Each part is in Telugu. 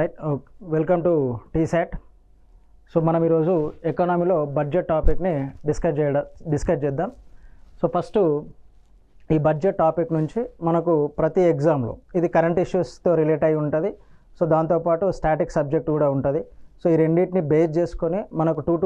Right. Welcome to T-SAT. So మనం ఈరోజు ఎకానమీలో బడ్జెట్ టాపిక్ని డిస్కస్ చేద్దాం. సో ఫస్ట్ ఈ బడ్జెట్ టాపిక్ నుంచి మనకు ప్రతి ఎగ్జామ్లో ఇది కరెంట్ ఇష్యూస్తో రిలేట్ అయి ఉంటుంది. సో దాంతోపాటు స్టాటిక్ సబ్జెక్ట్ కూడా ఉంటుంది. సో ఈ రెండింటిని బేస్ చేసుకొని మనకు 2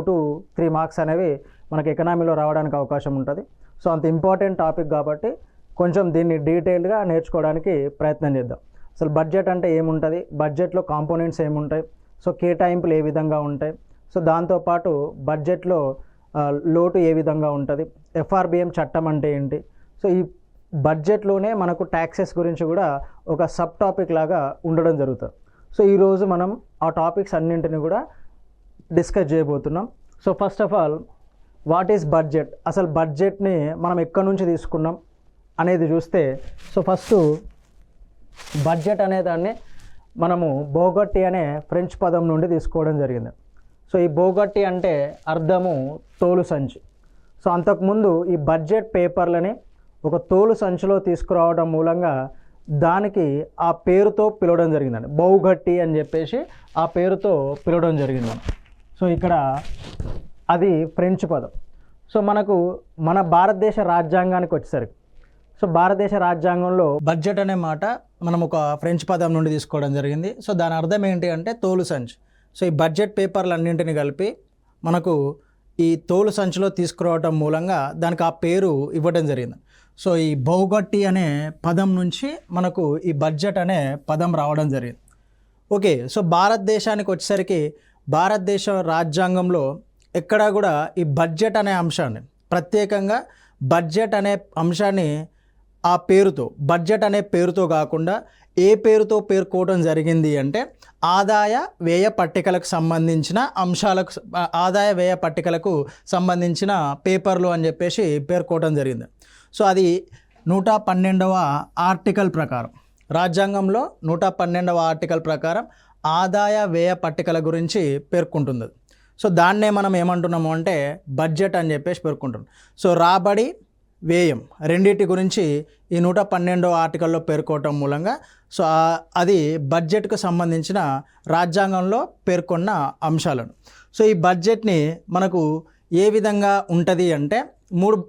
to 3 మార్క్స్ అనేవి మనకు ఎకనామీలో రావడానికి అవకాశం ఉంటుంది. సో అంత ఇంపార్టెంట్ టాపిక్ కాబట్టి కొంచెం దీన్ని డీటెయిల్డ్గా నేర్చుకోవడానికి ప్రయత్నం చేద్దాం. అసలు బడ్జెట్ అంటే ఏముంటుంది, బడ్జెట్లో కాంపోనెంట్స్ ఏముంటాయి, సో కేటాయింపులు ఏ విధంగా ఉంటాయి, సో దాంతోపాటు బడ్జెట్లో లోటు ఏ విధంగా ఉంటుంది, ఎఫ్ఆర్బిఎం చట్టం అంటే ఏంటి. సో ఈ బడ్జెట్లోనే మనకు ట్యాక్సెస్ గురించి కూడా ఒక సబ్ టాపిక్ లాగా ఉండడం జరుగుతుంది. సో ఈరోజు మనం ఆ టాపిక్స్ అన్నింటిని కూడా డిస్కస్ చేయబోతున్నాం. So first of all what is budget, అసలు బడ్జెట్ని మనం ఎక్కడి నుంచి తీసుకున్నాం అనేది చూస్తే, సో ఫస్ట్ బడ్జెట్ అనే దాన్ని మనము బోగట్టి అనే ఫ్రెంచ్ పదం నుండి తీసుకోవడం జరిగింది. సో ఈ బోగట్టి అంటే అర్థము తోలు సంచి. సో అంతకుముందు ఈ బడ్జెట్ పేపర్లని ఒక తోలు సంచిలో తీసుకురావడం మూలంగా దానికి ఆ పేరుతో పిలవడం జరిగిందండి, బౌగట్టి అని చెప్పేసి ఆ పేరుతో పిలవడం జరిగిందండి. సో ఇక్కడ అది ఫ్రెంచ్ పదం. సో మనకు మన భారతదేశ రాజ్యాంగానికి వచ్చేసరికి, సో భారతదేశ రాజ్యాంగంలో బడ్జెట్ అనే మాట మనం ఒక ఫ్రెంచ్ పదం నుండి తీసుకోవడం జరిగింది. సో దాని అర్థం ఏంటి అంటే తోలు సంచి. సో ఈ బడ్జెట్ పేపర్లు అన్నింటిని కలిపి మనకు ఈ తోలు సంచిలో తీసుకురావడం మూలంగా దానికి ఆ పేరు ఇవ్వడం జరిగింది. సో ఈ బౌగట్టి అనే పదం నుంచి మనకు ఈ బడ్జెట్ అనే పదం రావడం జరిగింది. ఓకే, సో భారతదేశానికి వచ్చేసరికి భారతదేశ రాజ్యాంగంలో ఎక్కడా కూడా ఈ బడ్జెట్ అనే అంశాన్ని ప్రత్యేకంగా బడ్జెట్ అనే అంశాన్ని ఆ పేరుతో, బడ్జెట్ అనే పేరుతో కాకుండా ఏ పేరుతో పేర్కోవడం జరిగింది అంటే ఆదాయ వ్యయ పట్టికలకు సంబంధించిన అంశాలకు, ఆదాయ వ్యయ పట్టికలకు సంబంధించిన పేపర్లు అని చెప్పేసి పేర్కోవడం జరిగింది. సో అది 112వ ఆర్టికల్ ప్రకారం, రాజ్యాంగంలో 112వ ఆర్టికల్ ప్రకారం ఆదాయ వ్యయ పట్టికల గురించి పేర్కొంటుంది. సో దాన్నే మనం ఏమంటున్నాము అంటే బడ్జెట్ అని చెప్పేసి పేర్కొంటున్నాం. సో రాబడి వ్యయం రెండింటి గురించి ఈ 112వ ఆర్టికల్లో పేర్కోవటం మూలంగా సో అది బడ్జెట్కు సంబంధించిన రాజ్యాంగంలో పేర్కొన్న అంశాలను. సో ఈ బడ్జెట్ని మనకు ఏ విధంగా ఉంటుంది అంటే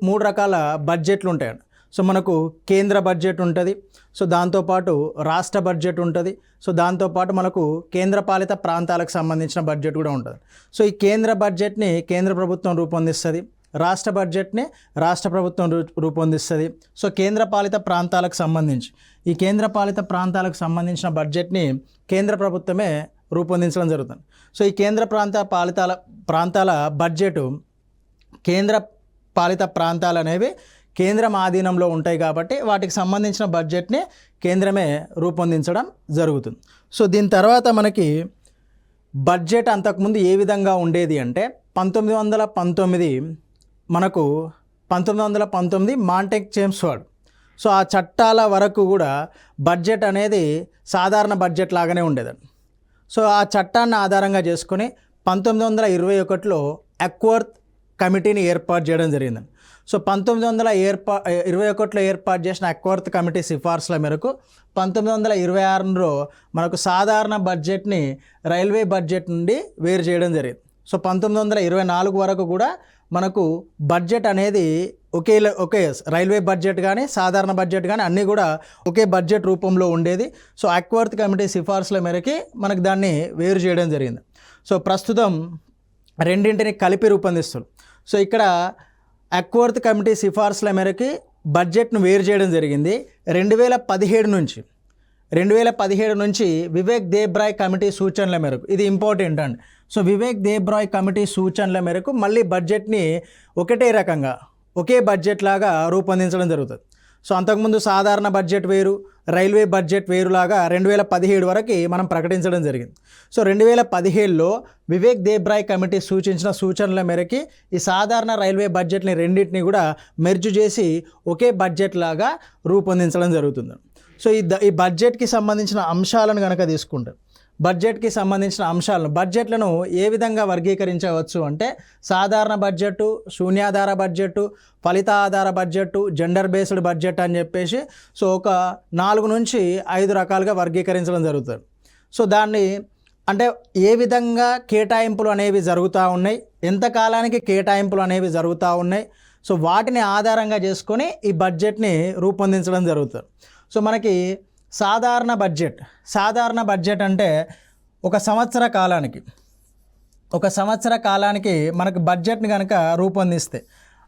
మూడు రకాల బడ్జెట్లు ఉంటాయండి. సో మనకు కేంద్ర బడ్జెట్ ఉంటుంది, సో దాంతోపాటు రాష్ట్ర బడ్జెట్ ఉంటుంది, సో దాంతోపాటు మనకు కేంద్రపాలిత ప్రాంతాలకు సంబంధించిన బడ్జెట్ కూడా ఉంటుంది. సో ఈ కేంద్ర బడ్జెట్ని కేంద్ర ప్రభుత్వం రూపొందిస్తుంది, రాష్ట్ర బడ్జెట్ని రాష్ట్ర ప్రభుత్వం రూపొందిస్తుంది. సో కేంద్రపాలిత ప్రాంతాలకు సంబంధించి ఈ కేంద్రపాలిత ప్రాంతాలకు సంబంధించిన బడ్జెట్ని కేంద్ర ప్రభుత్వమే రూపొందించడం జరుగుతుంది. సో ఈ కేంద్ర ప్రాంతాల బడ్జెట్, కేంద్ర పాలిత ప్రాంతాలు అనేవి కేంద్రం ఆధీనంలో ఉంటాయి కాబట్టి వాటికి సంబంధించిన బడ్జెట్ని కేంద్రమే రూపొందించడం జరుగుతుంది. సో దీని తర్వాత మనకి బడ్జెట్ అంతకుముందు ఏ విధంగా ఉండేది అంటే 1919 మాంటెక్ చేమ్స్ఫర్డ్. సో ఆ చట్టాల వరకు కూడా బడ్జెట్ అనేది సాధారణ బడ్జెట్ లాగానే ఉండేదండి. సో ఆ చట్టాన్ని ఆధారంగా చేసుకుని 1921లో అక్వర్త్ కమిటీని ఏర్పాటు చేయడం జరిగిందండి. సో 1921లో ఏర్పాటు చేసిన అక్వర్త్ కమిటీ సిఫార్సుల మేరకు 1926లో మనకు సాధారణ బడ్జెట్ని రైల్వే బడ్జెట్ నుండి వేరు చేయడం జరిగింది. సో 1924 వరకు కూడా మనకు బడ్జెట్ అనేది ఒకే రైల్వే బడ్జెట్ కానీ సాధారణ బడ్జెట్ కానీ అన్నీ కూడా ఒకే బడ్జెట్ రూపంలో ఉండేది. సో అక్వర్త్ కమిటీ సిఫార్సుల మేరకి మనకు దాన్ని వేరు చేయడం జరిగింది. సో ప్రస్తుతం రెండింటిని కలిపి రూపొందిస్తారు. సో ఇక్కడ అక్వర్త్ కమిటీ సిఫార్సుల మేరకి బడ్జెట్ను వేరు చేయడం జరిగింది. 2017 నుంచి వివేక్ దేబ్రాయ్ కమిటీ సూచనల మేరకు, ఇది ఇంపార్టెంట్ అండి. సో వివేక్ దేబ్రాయ్ కమిటీ సూచనల మేరకు మళ్ళీ బడ్జెట్ని ఒకటే రకంగా ఒకే బడ్జెట్ లాగా రూపొందించడం జరుగుతుంది. సో అంతకుముందు సాధారణ బడ్జెట్ వేరు, రైల్వే బడ్జెట్ వేరులాగా 2017 వరకు మనం ప్రకటించడం జరిగింది. సో 2017లో వివేక్ దేబ్రాయ్ కమిటీ సూచించిన సూచనల మేరకి ఈ సాధారణ రైల్వే బడ్జెట్ని రెండింటిని కూడా మెర్జ్ చేసి ఒకే బడ్జెట్ లాగా రూపొందించడం జరుగుతుంది. సో ఈ బడ్జెట్కి సంబంధించిన అంశాలను కనుక తీసుకుంటే, బడ్జెట్లను ఏ విధంగా వర్గీకరించవచ్చు అంటే సాధారణ బడ్జెట్, శూన్యాధార బడ్జెట్, ఫలిత ఆధార బడ్జెట్, జెండర్ బేస్డ్ బడ్జెట్ అని చెప్పేసి సో ఒక 4 నుంచి 5 రకాలుగా వర్గీకరించడం జరుగుతుంది. సో దాన్ని అంటే ఏ విధంగా కేటాయింపులు అనేవి జరుగుతూ ఉన్నాయి, ఎంతకాలానికి కేటాయింపులు అనేవి జరుగుతూ ఉన్నాయి, సో వాటిని ఆధారంగా చేసుకొని ఈ బడ్జెట్ని రూపొందించడం జరుగుతుంది. సో మనకి సాధారణ బడ్జెట్ అంటే ఒక సంవత్సర కాలానికి మనకు బడ్జెట్ని కనుక రూపొందిస్తే,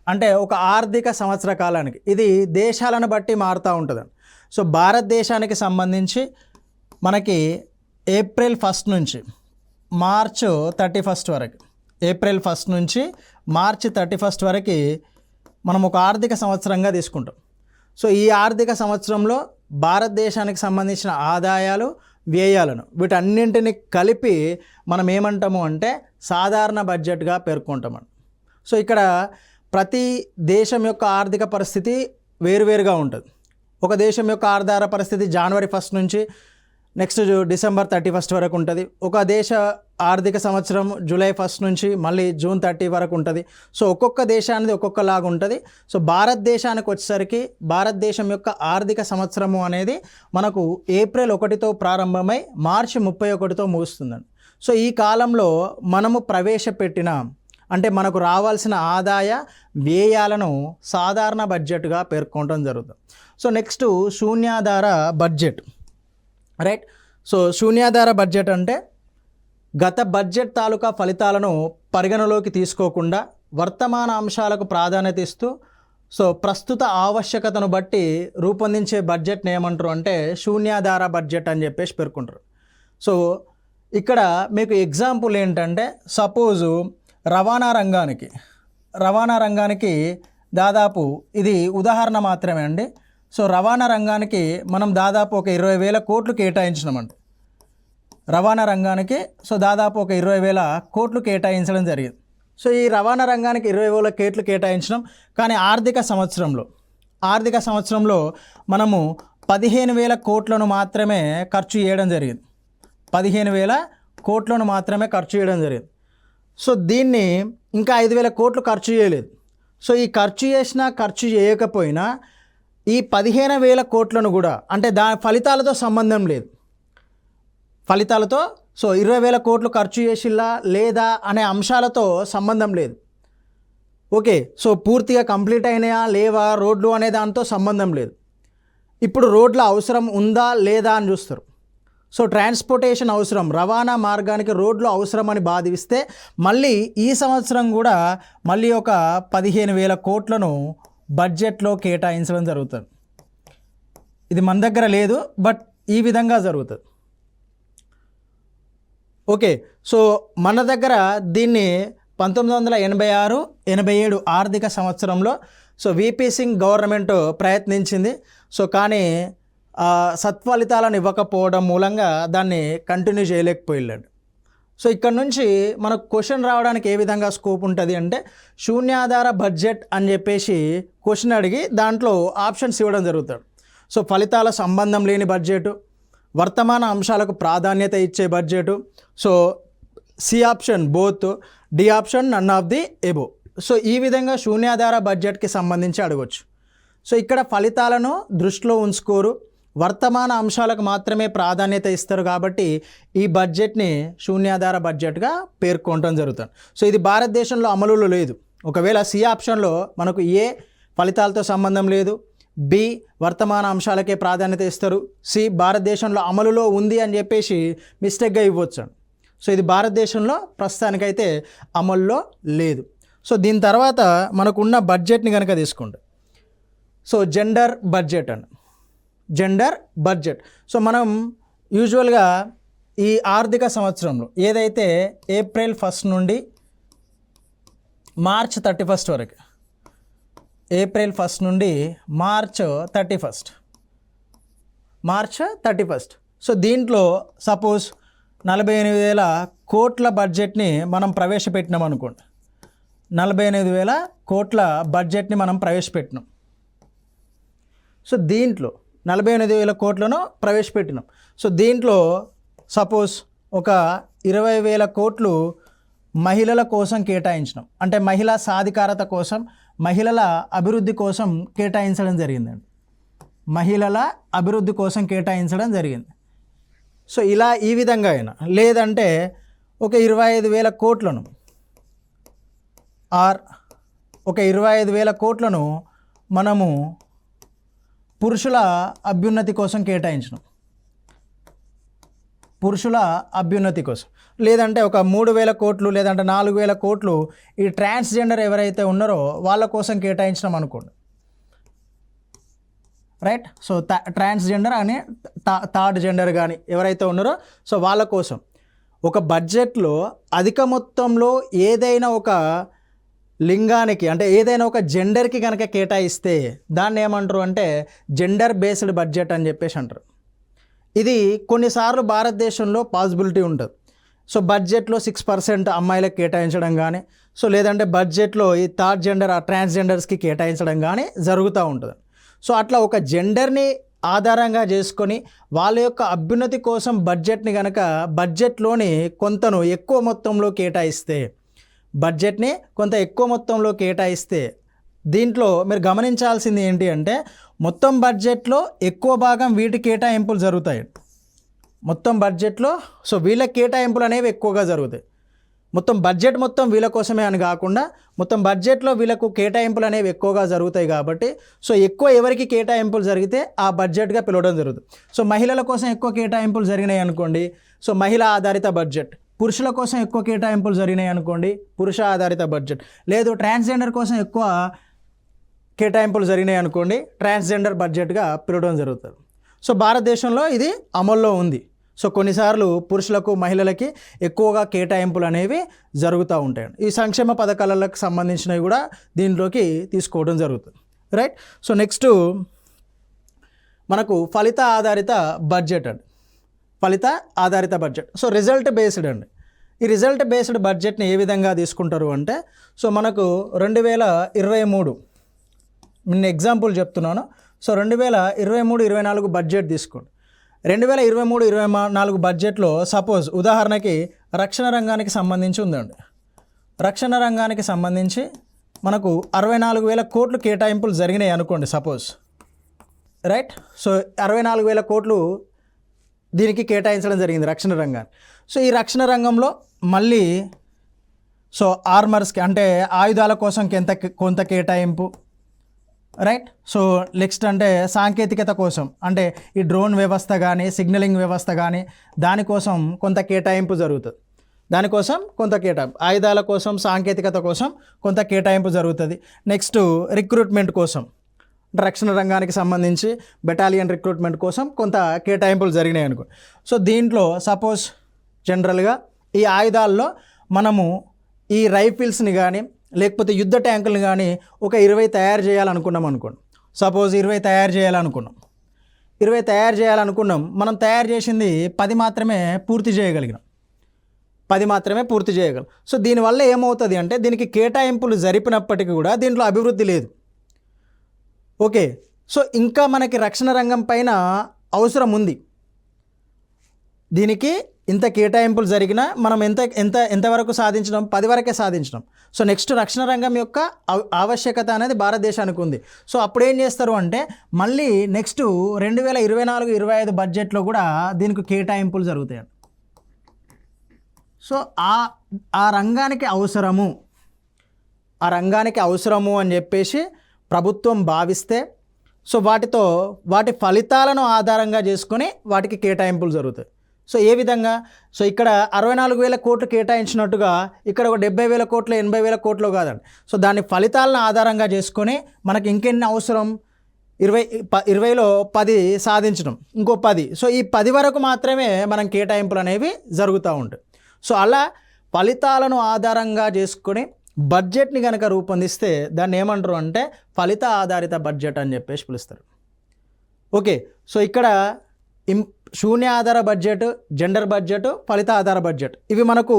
అంటే ఒక ఆర్థిక సంవత్సర కాలానికి, ఇది దేశాలను బట్టి మారుతూ ఉంటుంది. సో భారతదేశానికి సంబంధించి మనకి ఏప్రిల్ 1 నుంచి మార్చ్ 31 వరకు, ఏప్రిల్ 1 నుంచి మార్చి 31 వరకు మనం ఒక ఆర్థిక సంవత్సరంగా తీసుకుంటాం. సో ఈ ఆర్థిక సంవత్సరంలో భారతదేశానికి సంబంధించిన ఆదాయాలు, వ్యయాలను వీటన్నింటిని కలిపి మనం ఏమంటాము అంటే సాధారణ బడ్జెట్గా పేర్కొంటామని. సో ఇక్కడ ప్రతి దేశం యొక్క ఆర్థిక పరిస్థితి వేరువేరుగా ఉంటుంది. ఒక దేశం యొక్క ఆధార పరిస్థితి జనవరి 1 నుంచి నెక్స్ట్ డిసెంబర్ 31 వరకు ఉంటుంది. ఒక దేశ ఆర్థిక సంవత్సరం జూలై 1 నుంచి మళ్ళీ జూన్ 30 వరకు ఉంటుంది. సో ఒక్కొక్క దేశానికి ఒక్కొక్కలాగా ఉంటుంది. సో భారతదేశానికి వచ్చేసరికి భారతదేశం యొక్క ఆర్థిక సంవత్సరము అనేది మనకు ఏప్రిల్ 1తో ప్రారంభమై మార్చి 31తో ముగుస్తుందండి. సో ఈ కాలంలో మనము ప్రవేశపెట్టిన అంటే మనకు రావాల్సిన ఆదాయ వ్యయాలను సాధారణ బడ్జెట్గా పేర్కొనడం జరుగుతుంది. సో నెక్స్ట్ శూన్యాధార బడ్జెట్, రైట్. సో శూన్యాధార బడ్జెట్ అంటే గత బడ్జెట్ తాలూకా ఫలితాలను పరిగణలోకి తీసుకోకుండా వర్తమాన అంశాలకు ప్రాధాన్యత ఇస్తూ సో ప్రస్తుత ఆవశ్యకతను బట్టి రూపొందించే బడ్జెట్ని ఏమంటారు అంటే శూన్యాధార బడ్జెట్ అని చెప్పేసి పేర్కొంటారు. సో ఇక్కడ మీకు ఎగ్జాంపుల్ ఏంటంటే సపోజు రవాణా రంగానికి దాదాపు ఇది ఉదాహరణ మాత్రమే అండి. సో రవాణా రంగానికి మనం దాదాపు ఒక 20,000 కోట్లు కేటాయించినామండి. రవాణా రంగానికి సో దాదాపు ఒక 20,000 కోట్లు కేటాయించడం జరిగింది. సో ఈ రవాణా రంగానికి 20,000 కోట్లు కేటాయించడం, కానీ ఆర్థిక సంవత్సరంలో మనము 15,000 కోట్లను మాత్రమే ఖర్చు చేయడం జరిగింది. 15,000 కోట్లను మాత్రమే ఖర్చు చేయడం జరిగింది. సో దీన్ని ఇంకా 5,000 కోట్లు ఖర్చు చేయలేదు. సో ఈ ఖర్చు చేయకపోయినా ఈ 15,000 కోట్లను కూడా అంటే ఫలితాలతో సంబంధం లేదు. ఫలితాలతో సో 20,000 కోట్లు ఖర్చు చేసిల్లా లేదా అనే అంశాలతో సంబంధం లేదు. ఓకే, సో పూర్తిగా కంప్లీట్ అయినాయా లేవా రోడ్లు అనే దాంతో సంబంధం లేదు. ఇప్పుడు రోడ్ల అవసరం ఉందా లేదా అని చూస్తారు. సో ట్రాన్స్పోర్టేషన్ అవసరం, రవాణా మార్గానికి రోడ్లు అవసరం అని భావిస్తే మళ్ళీ ఈ సంవత్సరం కూడా మళ్ళీ ఒక 15,000 కోట్లను బడ్జెట్లో కేటాయించడం జరుగుతుంది. ఇది మన దగ్గర లేదు, బట్ ఈ విధంగా జరుగుతుంది. ఓకే, సో మన దగ్గర దీన్ని 1986-87 ఆర్థిక సంవత్సరంలో సో విపి సింగ్ గవర్నమెంట్ ప్రయత్నించింది. సో కానీ సత్ఫలితాలను ఇవ్వకపోవడం మూలంగా దాన్ని కంటిన్యూ చేయలేకపోయాడు. సో ఇక్కడ నుంచి మనకు క్వశ్చన్ రావడానికి ఏ విధంగా స్కోప్ ఉంటుంది అంటే శూన్యాధార బడ్జెట్ అని చెప్పేసి క్వశ్చన్ అడిగి దాంట్లో ఆప్షన్స్ ఇవ్వడం జరుగుతాడు. సో ఫలితాల సంబంధం లేని బడ్జెటు, వర్తమాన అంశాలకు ప్రాధాన్యత ఇచ్చే budget, so C option both, D option none of the above. సో ఈ విధంగా శూన్యాధార బడ్జెట్కి సంబంధించి అడగవచ్చు. సో ఇక్కడ ఫలితాలను దృష్టిలో ఉంచుకోరు, వర్తమాన అంశాలకు మాత్రమే ప్రాధాన్యత ఇస్తారు కాబట్టి ఈ బడ్జెట్ని శూన్యాధార బడ్జెట్గా పేర్కొనడం జరుగుతుంది. సో ఇది భారతదేశంలో అమలులో లేదు. ఒకవేళ సి ఆప్షన్లో మనకు ఏ ఫలితాలతో సంబంధం లేదు, బి వర్తమాన అంశాలకే ప్రాధాన్యత ఇస్తారు, సి భారతదేశంలో అమలులో ఉంది అని చెప్పేసి మిస్టేక్గా ఇవ్వచ్చు. సో ఇది భారతదేశంలో ప్రస్తుతానికైతే అమల్లో లేదు. సో దీని తర్వాత మనకున్న బడ్జెట్ని కనుక తీసుకుంటే సో జెండర్ బడ్జెట్. సో మనం యూజువల్గా ఈ ఆర్థిక సంవత్సరంలో ఏదైతే ఏప్రిల్ 1 నుండి మార్చ్ 31 వరకు, ఏప్రిల్ 1 నుండి మార్చ్ 31, సో దీంట్లో సపోజ్ 48,000 కోట్ల బడ్జెట్ని మనం ప్రవేశపెట్టినాం అనుకోండి. 48,000 కోట్ల బడ్జెట్ని మనం ప్రవేశపెట్టినాం. సో దీంట్లో 48,000 కోట్లను ప్రవేశపెట్టినాం. సో దీంట్లో సపోజ్ ఒక 20,000 కోట్లు మహిళల కోసం కేటాయించినాం. అంటే మహిళా సాధికారత కోసం, మహిళల అభివృద్ధి కోసం కేటాయించడం జరిగిందండి. మహిళల అభివృద్ధి కోసం కేటాయించడం జరిగింది. సో ఇలా ఈ విధంగా అయినా, లేదంటే ఒక 25,000 కోట్లను ఒక 25,000 కోట్లను మనము పురుషుల అభ్యున్నతి కోసం కేటాయించడం, పురుషుల అభ్యున్నతి కోసం, లేదంటే ఒక 3,000 కోట్లు లేదంటే 4,000 కోట్లు ఈ ట్రాన్స్జెండర్ ఎవరైతే ఉన్నారో వాళ్ళ కోసం కేటాయించడం అనుకోండి, రైట్. సో ట్రాన్స్జెండర్ అని థర్డ్ జెండర్ కానీ ఎవరైతే ఉన్నారో సో వాళ్ళ కోసం ఒక బడ్జెట్లో అధిక మొత్తంలో ఏదైనా ఒక లింగానికి అంటే ఏదైనా ఒక జెండర్కి కనుక కేటాయిస్తే దాన్ని ఏమంటారు అంటే జెండర్ బేస్డ్ బడ్జెట్ అని చెప్పేసి అంటారు. ఇది కొన్నిసార్లు భారతదేశంలో పాసిబిలిటీ ఉంటుంది. సో బడ్జెట్లో 6% అమ్మాయిలకు కేటాయించడం కానీ, సో లేదంటే బడ్జెట్లో ఈ థర్డ్ జెండర్ ఆ ట్రాన్స్జెండర్స్కి కేటాయించడం కానీ జరుగుతూ ఉంటుంది. సో అట్లా ఒక జెండర్ని ఆధారంగా చేసుకొని వాళ్ళ యొక్క అభ్యున్నతి కోసం బడ్జెట్ని కనుక బడ్జెట్లోని కొంతను ఎక్కువ మొత్తంలో కేటాయిస్తే, బడ్జెట్ని కొంత ఎక్కువ మొత్తంలో కేటాయిస్తే దీంట్లో మీరు గమనించాల్సింది ఏంటి అంటే మొత్తం బడ్జెట్లో ఎక్కువ భాగం వీటి కేటాయింపులు జరుగుతాయి. మొత్తం బడ్జెట్లో సో వీళ్ళ కేటాయింపులు అనేవి ఎక్కువగా జరుగుతాయి. మొత్తం బడ్జెట్ మొత్తం వీళ్ళ కోసమే అని కాకుండా మొత్తం బడ్జెట్లో వీళ్ళకు కేటాయింపులు అనేవి ఎక్కువగా జరుగుతాయి కాబట్టి సో ఎక్కువ ఎవరికి కేటాయింపులు జరిగితే ఆ బడ్జెట్గా పిలవడం జరుగుతుంది. సో మహిళల కోసం ఎక్కువ కేటాయింపులు జరిగినాయి అనుకోండి, సో మహిళా ఆధారిత బడ్జెట్. పురుషుల కోసం ఎక్కువ కేటాయింపులు జరిగినాయి అనుకోండి, పురుష ఆధారిత బడ్జెట్. లేదు ట్రాన్స్జెండర్ కోసం ఎక్కువ కేటాయింపులు జరిగినాయి అనుకోండి, ట్రాన్స్జెండర్ బడ్జెట్గా పిలవడం జరుగుతుంది. సో భారతదేశంలో ఇది అమల్లో ఉంది. సో కొన్నిసార్లు పురుషులకు మహిళలకి ఎక్కువగా కేటాయింపులు అనేవి జరుగుతూ ఉంటాయి. ఈ సంక్షేమ పథకాలకు సంబంధించినవి కూడా దీంట్లోకి తీసుకోవడం జరుగుతుంది, రైట్. సో నెక్స్ట్ మనకు ఫలిత ఆధారిత బడ్జెట్ అండి. ఫలిత ఆధారిత బడ్జెట్. సో రిజల్ట్ బేస్డ్ అండి. ఈ రిజల్ట్ బేస్డ్ బడ్జెట్ని ఏ విధంగా తీసుకుంటారు అంటే సో మనకు 2023 నేను ఎగ్జాంపుల్ చెప్తున్నాను. సో 2023-24 బడ్జెట్ తీసుకోండి. 2023-24 బడ్జెట్లో సపోజ్ ఉదాహరణకి రక్షణ రంగానికి సంబంధించి ఉందండి. రక్షణ రంగానికి సంబంధించి మనకు 64,000 కోట్లు కేటాయింపులు జరిగినాయి అనుకోండి సపోజ్, రైట్. సో 64,000 కోట్లు దీనికి కేటాయించడం జరిగింది రక్షణ రంగాన్ని. సో ఈ రక్షణ రంగంలో మళ్ళీ సో ఆర్మర్స్కి అంటే ఆయుధాల కోసం కొంత కేటాయింపు, రైట్. సో నెక్స్ట్ అంటే సాంకేతికత కోసం అంటే ఈ డ్రోన్ వ్యవస్థ కానీ సిగ్నలింగ్ వ్యవస్థ కానీ దానికోసం కొంత కేటాయింపు జరుగుతుంది. దానికోసం కొంత కేటాయింపు, ఆయుధాల కోసం సాంకేతికత కోసం కొంత కేటాయింపు జరుగుతుంది. నెక్స్ట్ రిక్రూట్మెంట్ కోసం రక్షణ రంగానికి సంబంధించి బెటాలియన్ రిక్రూట్మెంట్ కోసం కొంత కేటాయింపులు జరిగినాయి అనుకో. సో దీంట్లో సపోజ్ జనరల్గా ఈ ఆయుధాల్లో మనము ఈ రైఫిల్స్ని కానీ లేకపోతే యుద్ధ ట్యాంకులను కానీ ఒక 20 తయారు చేయాలనుకున్నాం అనుకోండి. సపోజ్ 20 తయారు చేయాలనుకున్నాం. మనం తయారు చేసింది 10 మాత్రమే పూర్తి చేయగలిగినాం. సో దీనివల్ల ఏమవుతుంది అంటే దీనికి కేటాయింపులు జరిపినప్పటికీ కూడా దీంట్లో అభివృద్ధి లేదు. ఓకే. సో ఇంకా మనకి రక్షణ రంగం పైన అవసరం ఉంది. దీనికి ఇంత కేటాయింపులు జరిగినా మనం ఎంతవరకు సాధించడం, 10 వరకే సాధించడం. సో నెక్స్ట్ రక్షణ రంగం యొక్క ఆవశ్యకత అనేది భారతదేశానికి ఉంది. సో అప్పుడు ఏం చేస్తారు అంటే మళ్ళీ నెక్స్ట్ 2024-25 బడ్జెట్లో కూడా దీనికి కేటాయింపులు జరుగుతాయి. సో ఆ రంగానికి అవసరము అని చెప్పేసి ప్రభుత్వం భావిస్తే సో వాటి ఫలితాలను ఆధారంగా చేసుకొని వాటికి కేటాయింపులు జరుగుతాయి. సో ఏ విధంగా, సో ఇక్కడ 64,000 కోట్లు కేటాయించినట్టుగా ఇక్కడ ఒక 70,000 కోట్లు 80,000 కోట్లు కాదండి. సో దాని ఫలితాలను ఆధారంగా చేసుకొని మనకి ఇంకెన్ని అవసరం, 20లో 10 సాధించడం, ఇంకో 10. సో ఈ 10 వరకు మాత్రమే మనం కేటాయింపులు అనేవి జరుగుతూ ఉంటాయి. సో అలా ఫలితాలను ఆధారంగా చేసుకొని బడ్జెట్ని కనుక రూపొందిస్తే దాన్ని ఏమంటారు అంటే ఫలిత ఆధారిత బడ్జెట్ అని చెప్పేసి పిలుస్తారు. ఓకే. సో ఇక్కడ శూన్య ఆధార బడ్జెట్, జెండర్ బడ్జెట్, ఫలిత ఆధార బడ్జెట్ ఇవి మనకు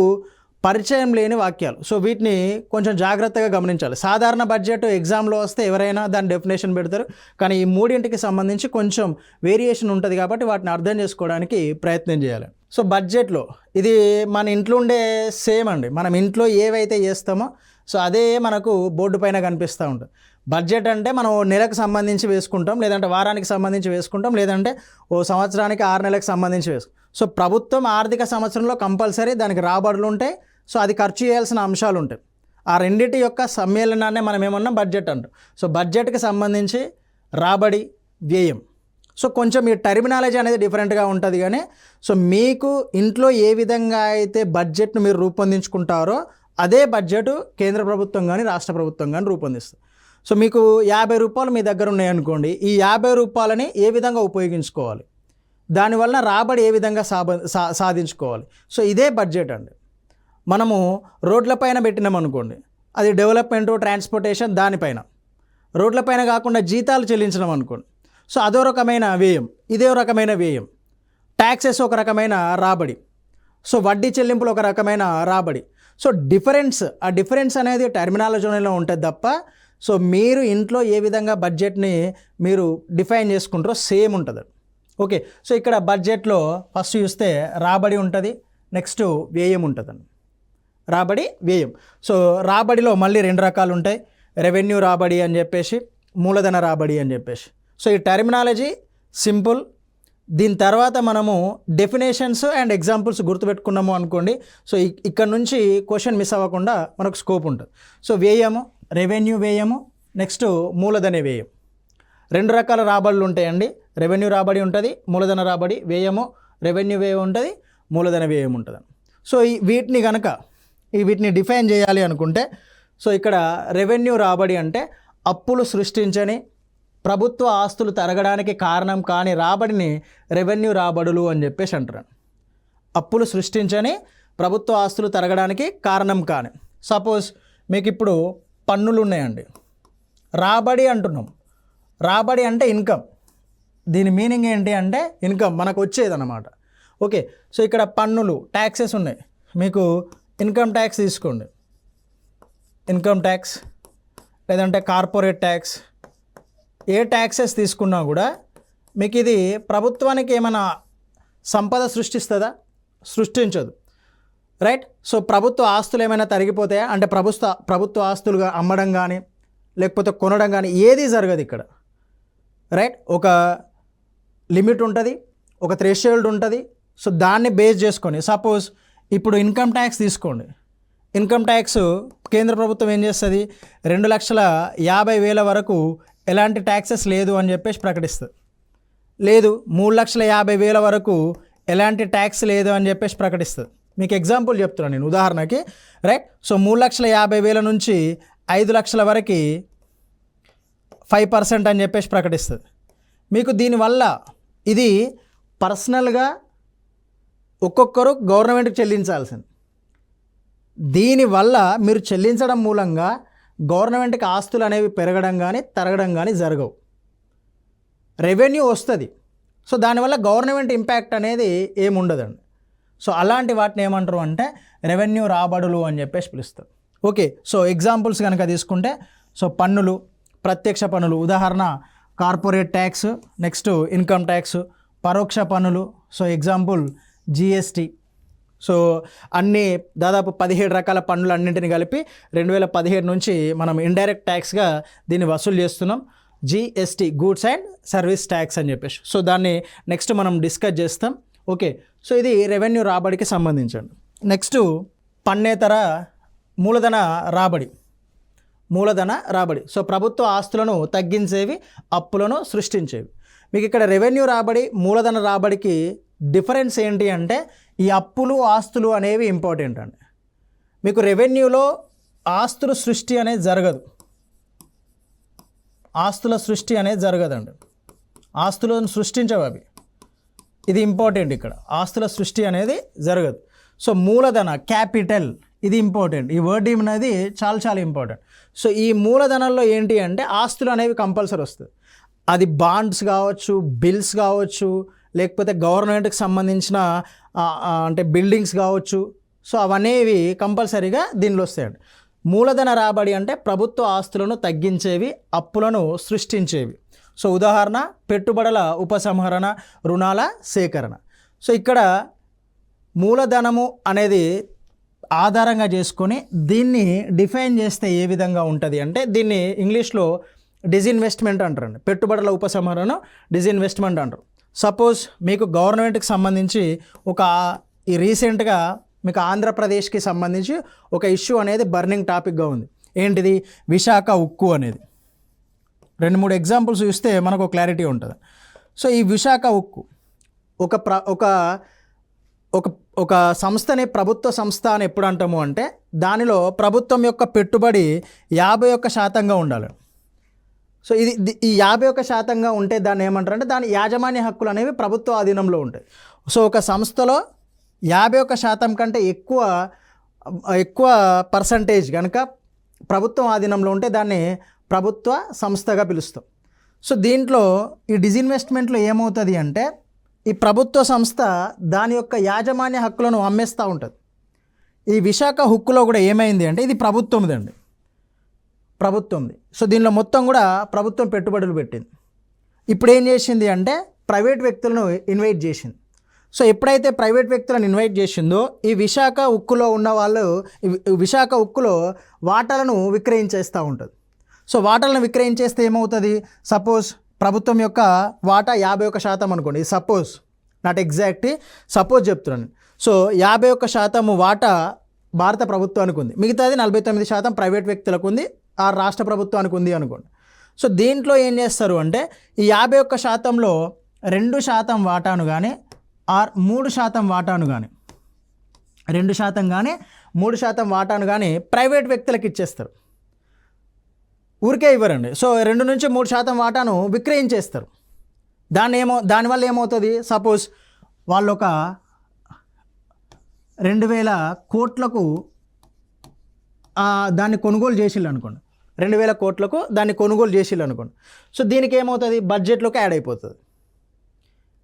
పరిచయం లేని వాక్యాలు. సో వీటిని కొంచెం జాగ్రత్తగా గమనించాలి. సాధారణ బడ్జెట్ ఎగ్జామ్లో వస్తే ఎవరైనా దాని డెఫినేషన్ పెడతారు, కానీ ఈ మూడింటికి సంబంధించి కొంచెం వేరియేషన్ ఉంటుంది కాబట్టి వాటిని అర్థం చేసుకోవడానికి ప్రయత్నం చేయాలి. సో బడ్జెట్లో ఇది మన ఇంట్లో ఉండే సేమ్ అండి. మనం ఇంట్లో ఏవైతే చేస్తామో సో అదే మనకు బోర్డు పైన కనిపిస్తూ ఉంటుంది. బడ్జెట్ అంటే మనం నెలకు సంబంధించి వేసుకుంటాం, లేదంటే వారానికి సంబంధించి వేసుకుంటాం, లేదంటే ఓ సంవత్సరానికి 6 నెలలకు సంబంధించి వేసుకుంటాం. సో ప్రభుత్వం ఆర్థిక సంవత్సరంలో కంపల్సరీ దానికి రాబడులు ఉంటాయి, సో అది ఖర్చు చేయాల్సిన అంశాలు ఉంటాయి. ఆ రెండింటి యొక్క సమ్మేళనాన్ని మనం ఏమన్నా బడ్జెట్ అంటాం. సో బడ్జెట్కి సంబంధించి రాబడి, వ్యయం, సో కొంచెం ఈ టర్మినాలజీ అనేది డిఫరెంట్గా ఉంటుంది. కానీ సో మీకు ఇంట్లో ఏ విధంగా అయితే బడ్జెట్ను మీరు రూపొందించుకుంటారో అదే బడ్జెట్ కేంద్ర ప్రభుత్వం కానీ రాష్ట్ర ప్రభుత్వం కానీ రూపొందిస్తుంది. సో మీకు 50 రూపాయలు మీ దగ్గర ఉన్నాయనుకోండి, ఈ 50 రూపాయలని ఏ విధంగా ఉపయోగించుకోవాలి, దానివల్ల రాబడి ఏ విధంగా సాధించుకోవాలి, సో ఇదే బడ్జెట్ అండి. మనము రోడ్లపైన పెట్టినాం అనుకోండి, అది డెవలప్మెంటు, ట్రాన్స్పోర్టేషన్, దానిపైన. రోడ్లపైన కాకుండా జీతాలు చెల్లించడం అనుకోండి, సో అదో రకమైన వ్యయం, ఇదే రకమైన వ్యయం. ట్యాక్సెస్ ఒక రకమైన రాబడి, సో వడ్డీ చెల్లింపులు ఒక రకమైన రాబడి. సో ఆ డిఫరెన్స్ అనేది టర్మినాలజీలో ఉంటుంది తప్ప, సో మీరు ఇంట్లో ఏ విధంగా బడ్జెట్ని మీరు డిఫైన్ చేసుకుంటారో సేమ్ ఉంటుంది. ఓకే, సో ఇక్కడ బడ్జెట్లో ఫస్ట్ చూస్తే రాబడి ఉంటుంది, నెక్స్ట్ వ్యయం ఉంటుందండి. రాబడి, వ్యయం. సో రాబడిలో మళ్ళీ 2 రకాలు ఉంటాయి, రెవెన్యూ రాబడి అని చెప్పేసి, మూలధన రాబడి అని చెప్పేసి. సో ఈ టర్మినాలజీ సింపుల్. దీని తర్వాత మనము డెఫినేషన్స్ అండ్ ఎగ్జాంపుల్స్ గుర్తుపెట్టుకున్నాము అనుకోండి, సో ఇక్కడ నుంచి క్వశ్చన్ మిస్ అవ్వకుండా మనకు స్కోప్ ఉంటుంది. సో వ్యయము, రెవెన్యూ వ్యయము, నెక్స్ట్ మూలధన వ్యయం. 2 రకాల రాబడులు ఉంటాయండి. రెవెన్యూ రాబడి ఉంటుంది, మూలధన రాబడి. వ్యయము, రెవెన్యూ వ్యయం ఉంటుంది, మూలధన వ్యయం ఉంటుంది. సో వీటిని డిఫైన్ చేయాలి అనుకుంటే, సో ఇక్కడ రెవెన్యూ రాబడి అంటే అప్పులు సృష్టించని, ప్రభుత్వ ఆస్తులు తరగడానికి కారణం కాని రాబడిని రెవెన్యూ రాబడులు అని చెప్పేసి అంటారు. అప్పులు సృష్టించని, ప్రభుత్వ ఆస్తులు తరగడానికి కారణం కాని. సపోజ్ మీకు ఇప్పుడు పన్నులు ఉన్నాయండి, రాబడి అంటున్నాం. రాబడి అంటే ఇన్కమ్. దీని మీనింగ్ ఏంటి అంటే ఇన్కమ్ మనకు వచ్చేదన్నమాట. ఓకే, సో ఇక్కడ పన్నులు, ట్యాక్సెస్ ఉన్నాయి. మీకు ఇన్కమ్ ట్యాక్స్ తీసుకోండి, ఇన్కమ్ ట్యాక్స్ లేదంటే కార్పొరేట్ ట్యాక్స్, ఏ ట్యాక్సెస్ తీసుకున్నా కూడా మీకు ఇది ప్రభుత్వానికి ఏమైనా సంపద సృష్టిస్తుందా? సృష్టించదు, రైట్? సో ప్రభుత్వ ఆస్తులు ఏమైనా తరిగిపోతాయా అంటే ప్రభుత్వ ఆస్తులుగా అమ్మడం కానీ లేకపోతే కొనడం కానీ ఏది జరగదు ఇక్కడ, రైట్? ఒక లిమిట్ ఉంటుంది, ఒక థ్రెషోల్డ్ ఉంటుంది. సో దాన్ని బేస్ చేసుకొని సపోజ్ ఇప్పుడు ఇన్కమ్ ట్యాక్స్ తీసుకోండి. ఇన్కమ్ ట్యాక్స్ కేంద్ర ప్రభుత్వం ఏం చేస్తుంది, 2,50,000 వరకు ఎలాంటి ట్యాక్సెస్ లేదు అని చెప్పేసి ప్రకటిస్తుంది. లేదు 3,50,000 వరకు ఎలాంటి ట్యాక్స్ లేదు అని చెప్పేసి ప్రకటిస్తుంది. మీకు ఎగ్జాంపుల్ చెప్తున్నాను నేను ఉదాహరణకి, రైట్? సో 3,50,000 నుంచి 5,00,000 వరకు 5% అని చెప్పేసి ప్రకటిస్తుంది. మీకు దీనివల్ల ఇది పర్సనల్గా ఒక్కొక్కరు గవర్నమెంట్కి చెల్లించాల్సింది. దీనివల్ల మీరు చెల్లించడం మూలంగా గవర్నమెంట్కి ఆస్తులు అనేవి పెరగడం కానీ తరగడం కానీ జరగవు. రెవెన్యూ వస్తుంది, సో దానివల్ల గవర్నమెంట్ ఇంపాక్ట్ అనేది ఏముండదండి. సో అలాంటి వాటిని ఏమంటారు అంటే రెవెన్యూ రాబడులు అని చెప్పేసి పిలుస్తారు. ఓకే, సో ఎగ్జాంపుల్స్ కనుక తీసుకుంటే, సో పన్నులు, ప్రత్యక్ష పన్నులు, ఉదాహరణ corporate tax, next income tax. పరోక్ష పన్నులు, సో ఎగ్జాంపుల్ జిఎస్టీ. సో అన్ని దాదాపు 17 రకాల పన్నులు అన్నింటిని కలిపి 2017 నుంచి మనం ఇండైరెక్ట్ ట్యాక్స్గా దీన్ని వసూలు చేస్తున్నాం. GST, goods and service tax అని చెప్పేసి. సో దాన్ని నెక్స్ట్ మనం డిస్కస్ చేస్తాం. ఓకే, సో ఇది రెవెన్యూ రాబడికి సంబంధించండి. నెక్స్ట్ పన్నేతర మూలధన రాబడి. మూలధన రాబడి, సో ప్రభుత్వ ఆస్తులను తగ్గించేవి, అప్పులను సృష్టించేవి. మీకు ఇక్కడ రెవెన్యూ రాబడి, మూలధన రాబడికి డిఫరెన్స్ ఏంటి అంటే ఈ అప్పులు, ఆస్తులు అనేవి ఇంపార్టెంట్ అండి. మీకు రెవెన్యూలో ఆస్తుల సృష్టి అనేది జరగదు, ఆస్తుల సృష్టి అనేది జరగదండి. ఆస్తులను సృష్టించవు అవి, ఇది ఇంపార్టెంట్. ఇక్కడ ఆస్తుల సృష్టి అనేది జరగదు. సో మూలధన, క్యాపిటల్, ఇది ఇంపార్టెంట్. ఈ వర్డ్ అనేది చాలా చాలా ఇంపార్టెంట్. సో ఈ మూలధనంలో ఏంటి అంటే ఆస్తులు అనేవి కంపల్సరీ వస్తుంది. అది బాండ్స్ కావచ్చు, బిల్స్ కావచ్చు, లేకపోతే గవర్నమెంట్కి సంబంధించిన అంటే బిల్డింగ్స్ కావచ్చు. సో అవనేవి కంపల్సరీగా దీనిలో వస్తాయండి. మూలధన రాబడి అంటే ప్రభుత్వ ఆస్తులను తగ్గించేవి, అప్పులను సృష్టించేవి. సో ఉదాహరణ పెట్టుబడుల ఉపసంహరణ, రుణాల సేకరణ. సో ఇక్కడ మూలధనము అనేది ఆధారంగా చేసుకొని దీన్ని డిఫైన్ చేస్తే ఏ విధంగా ఉంటుంది అంటే దీన్ని ఇంగ్లీష్లో డిజిన్వెస్ట్మెంట్ అంటారండి. పెట్టుబడుల ఉపసంహరణ డిజిన్వెస్ట్మెంట్ అంటారు. సపోజ్ మీకు గవర్నమెంట్కి సంబంధించి ఈ రీసెంట్గా మీకు ఆంధ్రప్రదేశ్కి సంబంధించి ఒక ఇష్యూ అనేది బర్నింగ్ టాపిక్గా ఉంది. ఏంటిది? విశాఖ ఉక్కు అనేది. 2-3 ఎగ్జాంపుల్స్ చూస్తే మనకు క్లారిటీ ఉంటుంది. సో ఈ విశాఖ ఉక్కు ఒక సంస్థని ప్రభుత్వ సంస్థ అని ఎప్పుడు అంటాము అంటే దానిలో ప్రభుత్వం యొక్క పెట్టుబడి 51% ఉండాలి. సో ఈ 51% ఉంటే దాన్ని ఏమంటారంటే దాని యాజమాన్య హక్కులు అనేవి ప్రభుత్వ ఆధీనంలో ఉంటాయి. సో ఒక సంస్థలో 51% కంటే ఎక్కువ పర్సంటేజ్ కనుక ప్రభుత్వం ఆధీనంలో ఉంటే దాన్ని ప్రభుత్వ సంస్థగా పిలుస్తాం. సో దీంట్లో ఈ డిజిన్వెస్ట్మెంట్లో ఏమవుతుంది అంటే ఈ ప్రభుత్వ సంస్థ దాని యొక్క యాజమాన్య హక్కులను అమ్మేస్తూ ఉంటుంది. ఈ విశాఖ హుక్కులో కూడా ఏమైంది అంటే ఇది ప్రభుత్వంది. సో దీనిలో మొత్తం కూడా ప్రభుత్వం పెట్టుబడులు పెట్టింది. ఇప్పుడు ఏం చేసింది అంటే ప్రైవేట్ వ్యక్తులను ఇన్వైట్ చేసింది. సో ఎప్పుడైతే ప్రైవేట్ వ్యక్తులను ఇన్వైట్ చేసిందో ఈ విశాఖ ఉక్కులో ఉన్న వాళ్ళు విశాఖ ఉక్కులో వాటాలను విక్రయించేస్తూ ఉంటుంది. సో వాటాలను విక్రయించేస్తే ఏమవుతుంది? సపోజ్ ప్రభుత్వం యొక్క వాటా 51% అనుకోండి. సపోజ్, నాట్ ఎగ్జాక్ట్, సపోజ్ చెప్తున్నాను. సో 51% వాటా భారత ప్రభుత్వానికి ఉంది, మిగతాది 49% ప్రైవేట్ వ్యక్తులకు ఉంది, ఆ రాష్ట్ర ప్రభుత్వానికి ఉంది అనుకోండి. సో దీంట్లో ఏం చేస్తారు అంటే ఈ 51%లో 2% వాటాను కానీ 3% వాటాను కానీ 2% కానీ 3% వాటాను కానీ ప్రైవేట్ వ్యక్తులకు ఇచ్చేస్తారు. ఊరికే ఇవ్వరండి. సో 2-3% వాటాను విక్రయించేస్తారు. దానివల్ల ఏమవుతుంది? సపోజ్ వాళ్ళు ఒక 2000 కోట్లకు దాన్ని కొనుగోలు చేసిళ్ళు అనుకోండి. 2000 కోట్లకు దాన్ని కొనుగోలు చేసిళ్ళు అనుకోండి. సో దీనికి ఏమవుతుంది? బడ్జెట్లోకి యాడ్ అయిపోతుంది.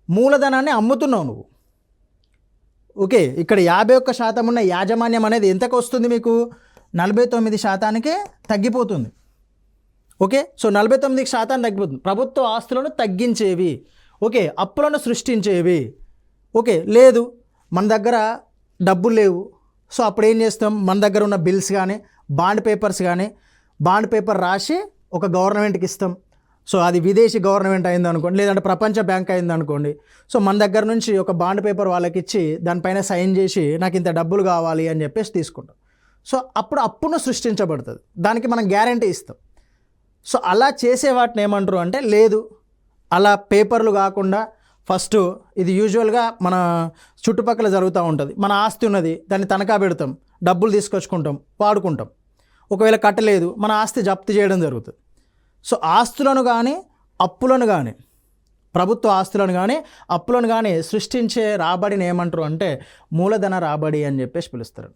మూలధనాన్ని అమ్ముతున్నావు నువ్వు. ఓకే, ఇక్కడ 51% ఉన్న యాజమాన్యం అనేది ఎంతకు వస్తుంది? మీకు 49%కే తగ్గిపోతుంది. ఓకే, సో 49% తగ్గిపోతుంది. ప్రభుత్వ ఆస్తులను తగ్గించేవి, ఓకే, అప్పులను సృష్టించేవి. ఓకే, లేదు మన దగ్గర డబ్బులు లేవు. సో అప్పుడు ఏం చేస్తాం? మన దగ్గర ఉన్న బిల్స్ కానీ బాండ్ పేపర్ రాసి ఒక గవర్నమెంట్కి ఇస్తాం. సో అది విదేశీ గవర్నమెంట్ అయింది అనుకోండి, లేదంటే ప్రపంచ బ్యాంక్ అయింది అనుకోండి. సో మన దగ్గర నుంచి ఒక బాండ్ పేపర్ వాళ్ళకి ఇచ్చి దానిపైన సైన్ చేసి నాకు ఇంత డబ్బులు కావాలి అని చెప్పేసి తీసుకుంటాం. సో అప్పుడు అప్పును సృష్టించబడుతుంది, దానికి మనం గ్యారంటీ ఇస్తాం. సో అలా చేసే వాటిని ఏమంటారు అంటే లేదు, అలా పేపర్లు కాకుండా ఫస్ట్ ఇది యూజువల్గా మన చుట్టుపక్కల జరుగుతూ ఉంటుంది. మన ఆస్తి ఉన్నది, దాన్ని తనఖా పెడతాం, డబ్బులు తీసుకొచ్చుకుంటాం, వాడుకుంటాం. ఒకవేళ కట్టలేదు మన ఆస్తి జప్తు చేయడం జరుగుతుంది. సో ఆస్తులను కానీ అప్పులను కానీ ప్రభుత్వ ఆస్తులను కానీ అప్పులను కానీ సృష్టించే రాబడిని ఏమంటారు అంటే మూలధన రాబడి అని చెప్పేసి పిలుస్తారు.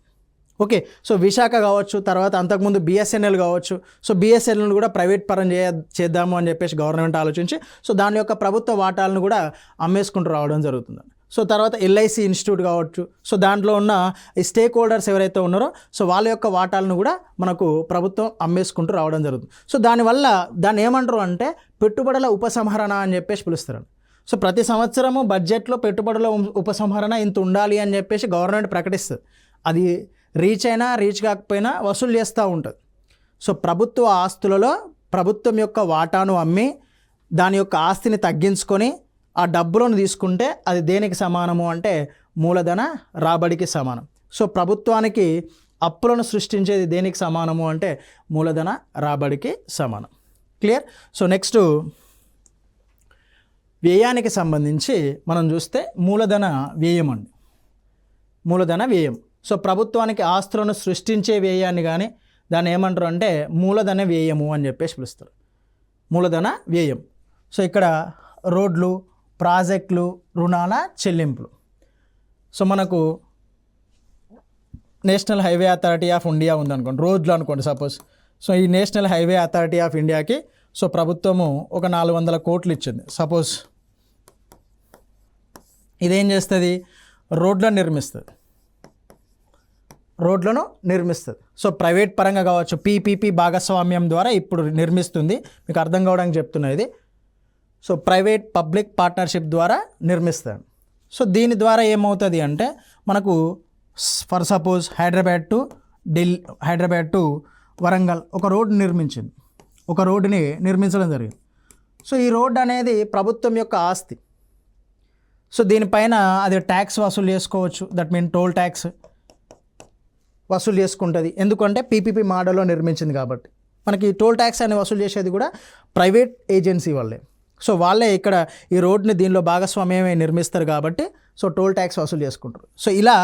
ఓకే, సో విశాఖ కావచ్చు, తర్వాత అంతకుముందు బిఎస్ఎన్ఎల్ కావచ్చు. సో బిఎస్ఎన్ఎల్ కూడా ప్రైవేట్ పరం చేద్దాము అని చెప్పేసి గవర్నమెంట్ ఆలోచించి సో దాని యొక్క ప్రభుత్వ వాటాలను కూడా అమ్మేసుకుంటూ రావడం జరుగుతుంది. సో తర్వాత ఎల్ఐసి ఇన్స్టిట్యూట్ కావచ్చు. సో దాంట్లో ఉన్న ఈ స్టేక్ హోల్డర్స్ ఎవరైతే ఉన్నారో సో వాళ్ళ యొక్క వాటాలను కూడా మనకు ప్రభుత్వం అమ్మేసుకుంటూ రావడం జరుగుతుంది. సో దానివల్ల దాన్ని ఏమంటారు అంటే పెట్టుబడుల ఉపసంహరణ అని చెప్పేసి పిలుస్తారు. సో ప్రతి సంవత్సరము బడ్జెట్లో పెట్టుబడుల ఉపసంహరణ ఇంత ఉండాలి అని చెప్పేసి గవర్నమెంట్ ప్రకటిస్తుంది. అది రీచ్ అయినా రీచ్ కాకపోయినా వసూలు చేస్తూ ఉంటుంది. సో ప్రభుత్వ ఆస్తులలో ప్రభుత్వం యొక్క వాటాను అమ్మి దాని యొక్క ఆస్తిని తగ్గించుకొని ఆ డబ్బులను తీసుకుంటే అది దేనికి సమానము అంటే మూలధన రాబడికి సమానం. సో ప్రభుత్వానికి అప్పులను సృష్టించేది దేనికి సమానము అంటే మూలధన రాబడికి సమానం. క్లియర్? సో నెక్స్ట్ వ్యయానికి సంబంధించి మనం చూస్తే మూలధన వ్యయం అండి. మూలధన వ్యయం. సో ప్రభుత్వానికి ఆస్తులను సృష్టించే వ్యయాన్ని కానీ దాన్ని ఏమంటారు అంటే మూలధన వ్యయము అని చెప్పేసి పిలుస్తారు. మూలధన వ్యయం. సో ఇక్కడ రోడ్లు, ప్రాజెక్టులు, రుణాల చెల్లింపులు. సో మనకు national highway authority of India ఉందనుకోండి, రోడ్లు అనుకోండి సపోజ్. సో ఈ నేషనల్ హైవే అథారిటీ ఆఫ్ ఇండియాకి సో ప్రభుత్వము ఒక 400 కోట్లు ఇచ్చింది సపోజ్. ఇదేం చేస్తుంది? రోడ్లను నిర్మిస్తుంది. సో ప్రైవేట్ పరంగా కావచ్చు, పీపీపీ భాగస్వామ్యం ద్వారా ఇప్పుడు నిర్మిస్తుంది. మీకు అర్థం కావడానికి చెప్తున్నా ఇది. సో ప్రైవేట్ పబ్లిక్ పార్ట్నర్షిప్ ద్వారా నిర్మిస్తారు. సో దీని ద్వారా ఏమవుతుంది అంటే మనకు for suppose Hyderabad to Warangal ఒక రోడ్డుని నిర్మించడం జరిగింది. సో ఈ రోడ్డు అనేది ప్రభుత్వం యొక్క ఆస్తి. సో దీనిపైన అది ట్యాక్స్ వసూలు చేసుకోవచ్చు, దట్ మీన్ టోల్ ట్యాక్స్ వసూలు చేసుకుంటుంది. ఎందుకంటే పీపీపీ మోడల్లో నిర్మించింది కాబట్టి. మనకి టోల్ ట్యాక్స్ అని వసూలు చేసేది కూడా ప్రైవేట్ ఏజెన్సీ వాళ్ళే. సో వాళ్ళే ఇక్కడ ఈ రోడ్ని దీనిలో భాగస్వామ్యమే నిర్మిస్తారు కాబట్టి సో టోల్ ట్యాక్స్ వసూలు చేసుకుంటారు. సో ఇలా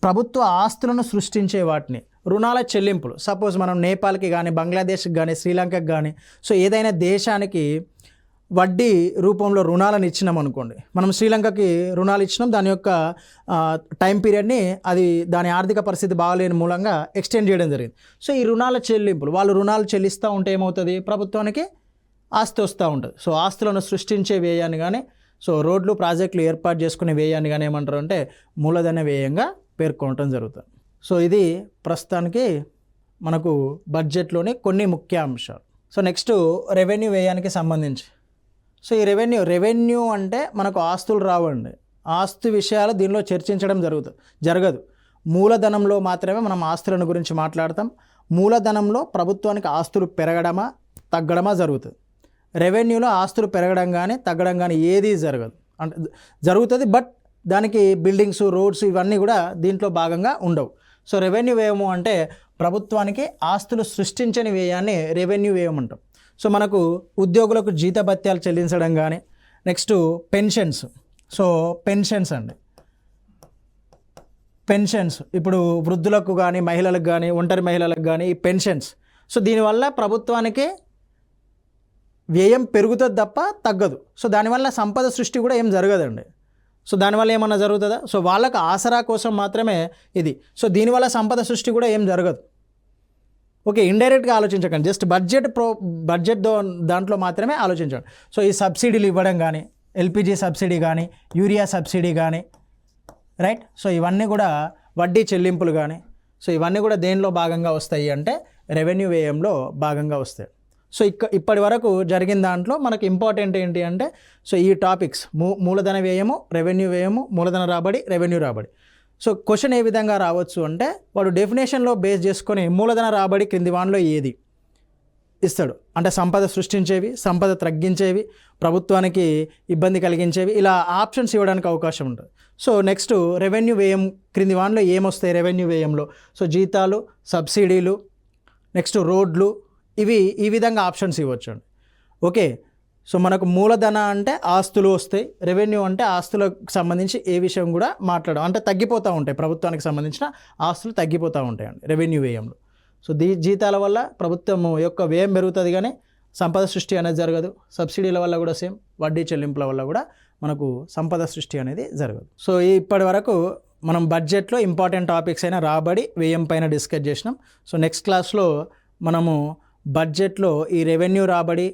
ప్రభుత్వ ఆస్తులను సృష్టించే వాటిని రుణాల చెల్లింపులు, సపోజ్ మనం నేపాల్కి కానీ బంగ్లాదేశ్కి కానీ శ్రీలంకకి కానీ సో ఏదైనా దేశానికి వడ్డీ రూపంలో రుణాలను ఇచ్చినాం అనుకోండి, మనం శ్రీలంకకి రుణాలు ఇచ్చినాం, దాని యొక్క టైం పీరియడ్ని అది దాని ఆర్థిక పరిస్థితి బాగాలేని మూలంగా ఎక్స్టెండ్ చేయడం జరిగింది. సో ఈ రుణాల చెల్లింపులు వాళ్ళు రుణాలు చెల్లిస్తూ ఉంటే ఏమవుతుంది, ప్రభుత్వానికి ఆస్తి వస్తూ ఉంటుంది. సో ఆస్తులను సృష్టించే వ్యయాన్ని కానీ సో రోడ్లు ప్రాజెక్టులు ఏర్పాటు చేసుకునే వ్యయాన్ని కానీ ఏమంటారు అంటే మూలధన వ్యయంగా పేర్కొనటం జరుగుతుంది. సో ఇది ప్రస్తుతానికి మనకు బడ్జెట్లోని కొన్ని ముఖ్య అంశాలు. సో నెక్స్ట్ రెవెన్యూ వ్యయానికి సంబంధించి. సో ఈ రెవెన్యూ అంటే మనకు ఆస్తులు రావండి, ఆస్తి విషయాలు దీనిలో చర్చించడం జరగదు. మూలధనంలో మాత్రమే మనం ఆస్తులను గురించి మాట్లాడతాం. మూలధనంలో ప్రభుత్వానికి ఆస్తులు పెరగడమా తగ్గడమా జరుగుతుంది. రెవెన్యూలో ఆస్తులు పెరగడం కానీ తగ్గడం కానీ ఏది జరగదు, అంటే జరుగుతుంది, బట్ దానికి బిల్డింగ్స్ రోడ్స్ ఇవన్నీ కూడా దీంట్లో భాగంగా ఉండవు. సో రెవెన్యూ వ్యయము అంటే ప్రభుత్వానికి ఆస్తులు సృష్టించని వ్యయాన్ని రెవెన్యూ వ్యయం అంటాం. సో మనకు ఉద్యోగులకు జీతభత్యాలు చెల్లించడం కానీ, నెక్స్ట్ పెన్షన్స్. సో పెన్షన్స్ అండి, పెన్షన్స్ ఇప్పుడు వృద్ధులకు కానీ మహిళలకు కానీ ఒంటరి మహిళలకు కానీ ఈ పెన్షన్స్. సో దీనివల్ల ప్రభుత్వానికి వ్యయం పెరుగుతుంది తప్ప తగ్గదు. సో దానివల్ల సంపద సృష్టి కూడా ఏం జరగదండి. సో దానివల్ల ఏమన్నా జరుగుతుందా, సో వాళ్ళకు ఆసరా కోసం మాత్రమే ఇది. సో దీనివల్ల సంపద సృష్టి కూడా ఏం జరగదు. ఓకే, ఇండైరెక్ట్గా ఆలోచించకండి, జస్ట్ బడ్జెట్ దాంట్లో మాత్రమే ఆలోచించండి. సో ఈ సబ్సిడీలు ఇవ్వడం కానీ, ఎల్పిజి సబ్సిడీ కానీ, యూరియా సబ్సిడీ కానీ, రైట్. సో ఇవన్నీ కూడా వడ్డీ చెల్లింపులు కానీ, సో ఇవన్నీ కూడా దేనిలో భాగంగా వస్తాయి అంటే రెవెన్యూ వ్యయంలో భాగంగా వస్తాయి. సో ఇప్పటి వరకు జరిగిన దాంట్లో మనకు ఇంపార్టెంట్ ఏంటి అంటే సో ఈ టాపిక్స్ మూలధన వ్యయము, రెవెన్యూ వ్యయము, మూలధన రాబడి, రెవెన్యూ రాబడి. సో క్వశ్చన్ ఏ విధంగా రావచ్చు అంటే వాడు డెఫినేషన్లో బేస్ చేసుకొని మూలధన రాబడి క్రింది వానిలో ఏది ఇస్తాడు అంటే సంపద సృష్టించేవి, సంపద తగ్గించేవి, ప్రభుత్వానికి ఇబ్బంది కలిగించేవి, ఇలా ఆప్షన్స్ ఇవ్వడానికి అవకాశం ఉంటుంది. సో నెక్స్ట్ రెవెన్యూ వ్యయం క్రింది వానిలో ఏమొస్తాయి రెవెన్యూ వ్యయంలో, సో జీతాలు, సబ్సిడీలు, నెక్స్ట్ రోడ్లు, ఇవి ఈ విధంగా ఆప్షన్స్ ఇవ్వచ్చు అండి. ఓకే, సో మనకు మూలధన అంటే ఆస్తులు వస్తాయి, రెవెన్యూ అంటే ఆస్తులకు సంబంధించి ఏ విషయం కూడా మాట్లాడడం అంటే తగ్గిపోతూ ఉంటాయి, ప్రభుత్వానికి సంబంధించిన ఆస్తులు తగ్గిపోతూ ఉంటాయండి రెవెన్యూ వ్యయంలో. సో జీతాల వల్ల ప్రభుత్వం యొక్క వ్యయం పెరుగుతుంది కానీ సంపద సృష్టి అనేది జరగదు. సబ్సిడీల వల్ల కూడా సేమ్, వడ్డీ చెల్లింపుల వల్ల కూడా మనకు సంపద సృష్టి అనేది జరగదు. సో ఇప్పటి వరకు మనం బడ్జెట్లో ఇంపార్టెంట్ టాపిక్స్ అయిన రాబడి, వ్యయం పైన డిస్కస్ చేసినాం. సో నెక్స్ట్ క్లాస్లో మనము బడ్జెట్లో ఈ రెవెన్యూ రాబడి,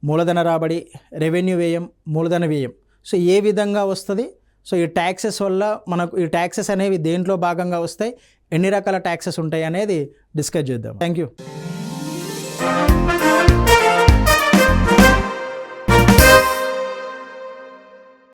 మూలధన రాబడి, రెవెన్యూ వ్యయం, మూలధన వ్యయం సో ఏ విధంగా వస్తుంది, సో ఈ ట్యాక్సెస్ వల్ల మనకు ఈ ట్యాక్సెస్ అనేవి దేంట్లో భాగంగా వస్తాయి, ఎన్ని రకాల ట్యాక్సెస్ ఉంటాయి అనేది డిస్కస్ చేద్దాం. Thank you.